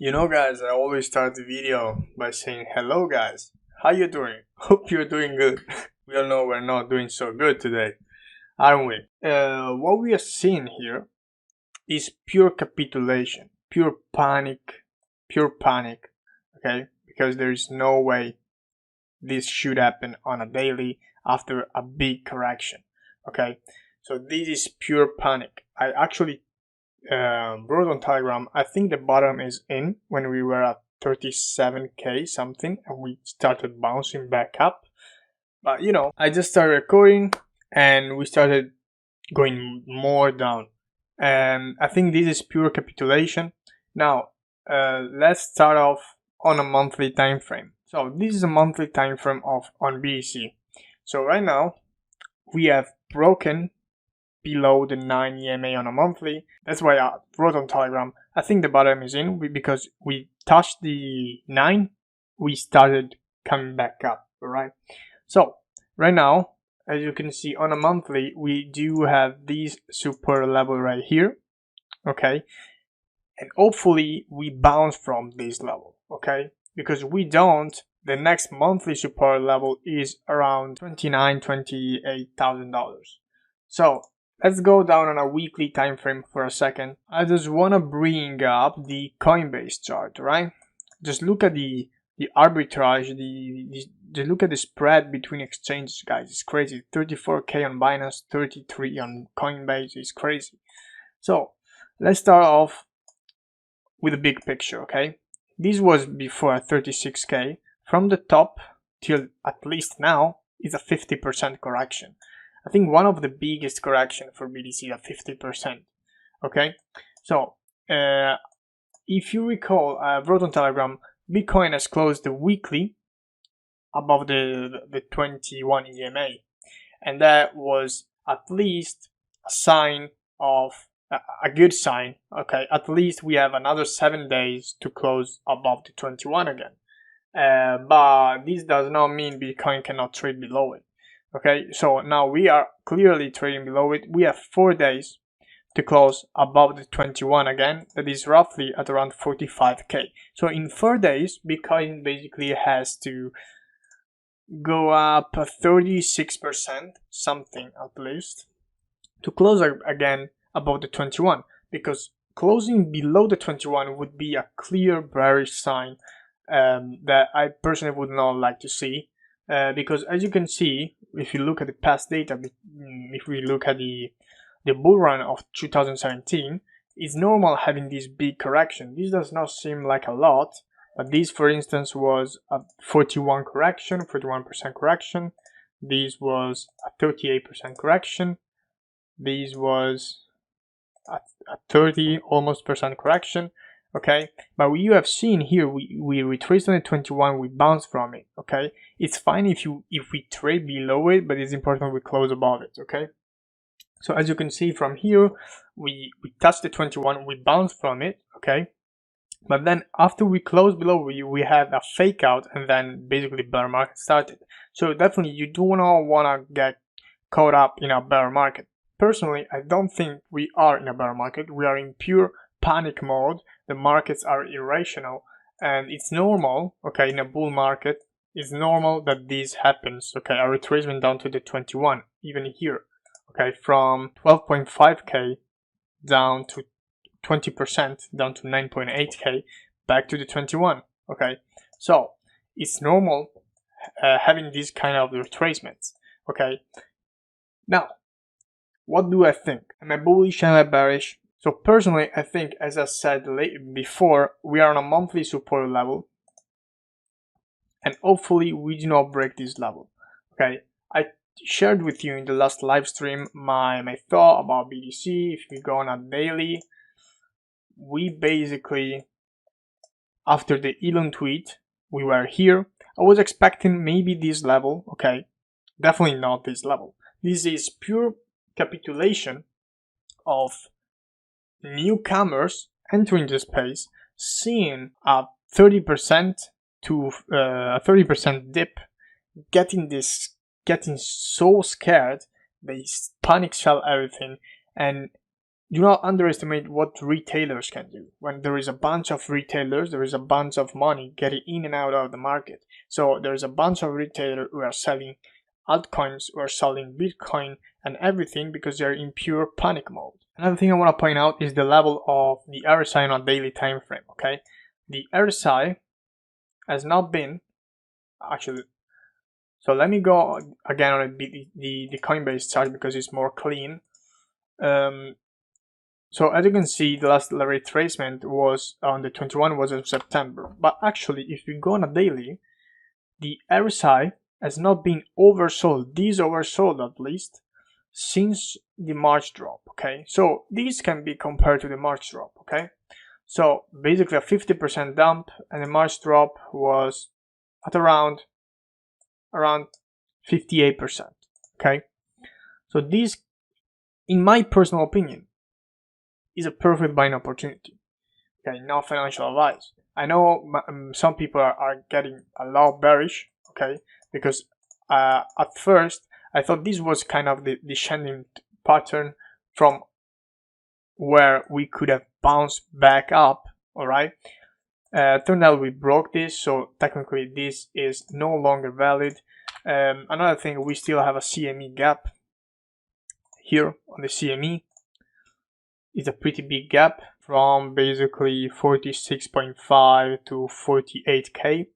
You know guys, I always start the video by saying hello guys, how you doing? Hope you're doing good. We all know we're not doing so good today, aren't we? What we are seeing here is pure capitulation, pure panic, okay? Because there is no way this should happen on a daily after a big correction, okay? So this is pure panic. I actually wrote on Telegram, I think the bottom is in when we were at 37k something and we started bouncing back up. But you know, I just started recording and we started going more down. And I think this is pure capitulation. Now, let's start off on a monthly time frame. So this is a monthly time frame on BTC. So right now we have broken below the 9 EMA on a monthly. That's why I wrote on Telegram, I think the bottom is in because we touched the 9, we started coming back up, alright? So right now, as you can see on a monthly, we do have this support level right here, okay? And hopefully we bounce from this level, okay? Because we don't, the next monthly support level is around $28,000. So let's go down on a weekly time frame for a second. I just want to bring up the Coinbase chart, right? Just look at the arbitrage, just look at the spread between exchanges, guys. It's crazy. 34k on Binance, 33 on Coinbase. It's crazy. So let's start off with a big picture, okay? This was before 36k. From the top till at least now is a 50% correction. I think one of the biggest correction for BTC at 50%. Okay, so if you recall, I wrote on Telegram, Bitcoin has closed the weekly above the 21 EMA, and that was at least a sign of a good sign. Okay, at least we have another 7 days to close above the 21 again. But this does not mean Bitcoin cannot trade below it. Okay, so now we are clearly trading below it. We have 4 days to close above the 21 again. That is roughly at around 45k. So in 4 days, Bitcoin basically has to go up 36%, something at least, to close again above the 21. Because closing below the 21 would be a clear bearish sign that I personally would not like to see. Because as you can see, if you look at the past data, if we look at the bull run of 2017, it's normal having this big correction. This does not seem like a lot, but this, for instance, was a 41% correction. This was a 38% correction. This was a 30 almost percent correction. Okay, but you have seen here, we retraced on the 21, we bounced from it. Okay, it's fine if we trade below it, but it's important we close above it. Okay, so as you can see from here, we touched the 21, we bounced from it. Okay, but then after we closed below, we had a fake out, and then basically bear market started. So definitely you do not want to get caught up in a bear market. Personally, I don't think we are in a bear market. We are in pure panic mode. The markets are irrational, and it's normal, okay, in a bull market, it's normal that this happens. Okay, a retracement down to the 21, even here, okay, from 12.5k down to 20%, down to 9.8k, back to the 21. Okay, so it's normal having these kind of retracements. Okay, now what do I think? Am I bullish? Am I bearish? So personally, I think, as I said before, we are on a monthly support level, and hopefully we do not break this level. Okay, I shared with you in the last live stream my thought about BTC. If we go on a daily, we basically, after the Elon tweet, we were here. I was expecting maybe this level. Okay, definitely not this level. This is pure capitulation of newcomers entering the space, seeing a 30% to a 30% dip, getting so scared, they panic sell everything, and do not underestimate what retailers can do. When there is a bunch of retailers, there is a bunch of money getting in and out of the market. So there's a bunch of retailers who are selling altcoins, who are selling Bitcoin and everything because they're in pure panic mode. Another thing I want to point out is the level of the RSI on a daily time frame. Okay, the RSI has not been actually. So let me go again on the Coinbase chart because it's more clean. So as you can see, the last retracement was on the 21 was of September. But actually, if you go on a daily, the RSI has not been oversold. These oversold at least since the March drop. Okay, so these can be compared to the March drop. Okay, so basically a 50% dump, and the March drop was at around 58%. Okay, so this, in my personal opinion, is a perfect buying opportunity. Okay, not financial advice. I know some people are getting a lot bearish. Okay, because at first I thought this was kind of the descending pattern from where we could have bounced back up. All right. Turned out we broke this, so technically this is no longer valid. Another thing, we still have a CME gap here on the CME. It's a pretty big gap from basically 46.5 to 48k.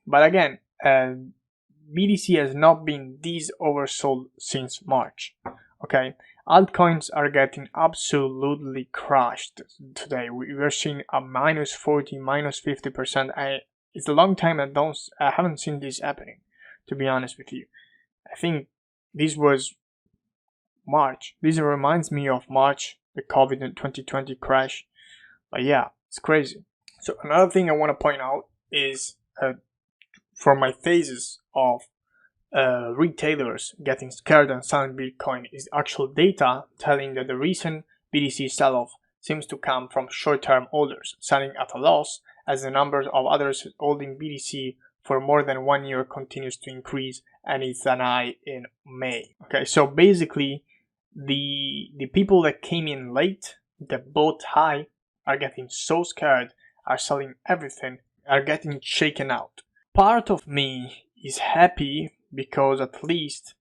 But again, BTC has not been this oversold since March. Okay, altcoins are getting absolutely crushed today. We're seeing a minus 40, minus 50%. It's a long time I haven't seen this happening, to be honest with you. I think this was March. This reminds me of March, the COVID in 2020 crash. But yeah, it's crazy. So another thing I want to point out is from my phases of retailers getting scared and selling Bitcoin is actual data telling that the recent BTC sell-off seems to come from short-term holders selling at a loss, as the number of others holding BTC for more than 1 year continues to increase, and it's an high in May. Okay, so basically the people that came in late, that bought high, are getting so scared, are selling everything, are getting shaken out. Part of me is happy because at least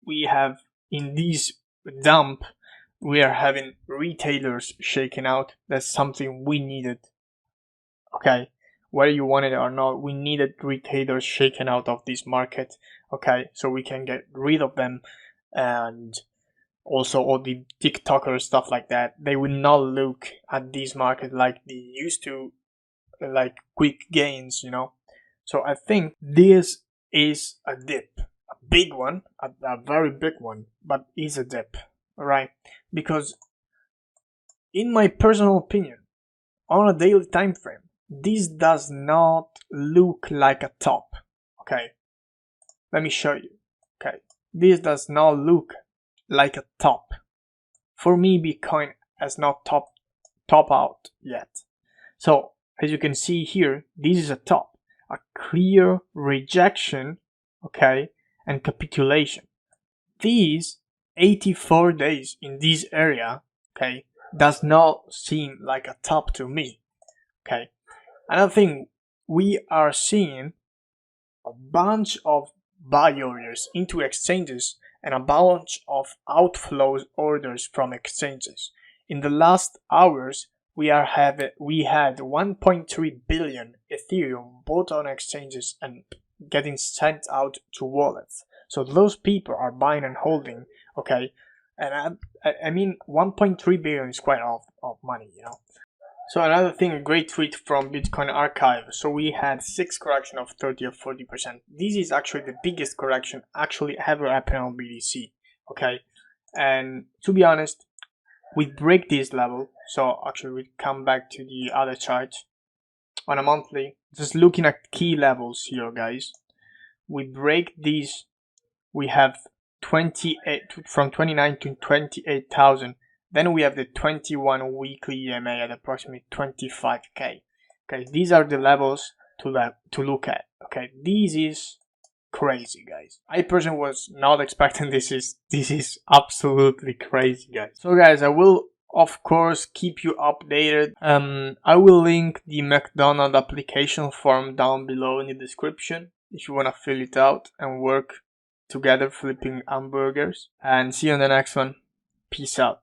we have, in this dump, we are having retailers shaken out. That's something we needed. Okay, whether you want it or not, we needed retailers shaken out of this market. Okay, so we can get rid of them, and also all the TikTokers, stuff like that. They will not look at this market like they used to, like quick gains, you know. So I think this is a dip, a big one, a very big one, but is a dip, right? Because in my personal opinion, on a daily time frame, this does not look like a top. Okay, let me show you. Okay, this does not look like a top. For me, Bitcoin has not top out yet. So as you can see here, this is a top, a clear rejection, okay, and capitulation. These 84 days in this area, okay, does not seem like a top to me. Okay, another thing, we are seeing a bunch of buy orders into exchanges and a bunch of outflows orders from exchanges. In the last hours, we had 1.3 billion Ethereum bought on exchanges and getting sent out to wallets. So those people are buying and holding, okay? And I mean, 1.3 billion is quite a lot of money, you know? So another thing, a great tweet from Bitcoin Archive. So we had 6 correction of 30 or 40%. This is actually the biggest correction actually ever happened on BTC. Okay, and to be honest, we break this level. So actually we come back to the other chart on a monthly. Just looking at key levels here, guys. We break these. We have 28 from 29 to 28,000. Then we have the 21 weekly EMA at approximately 25k. Okay, these are the levels to look at. Okay, this is crazy, guys. I personally was not expecting this is absolutely crazy, guys. So guys, I will of course keep you updated. I will link the McDonald's application form down below in the description if you want to fill it out and work together flipping hamburgers. And see you on the next one. Peace out.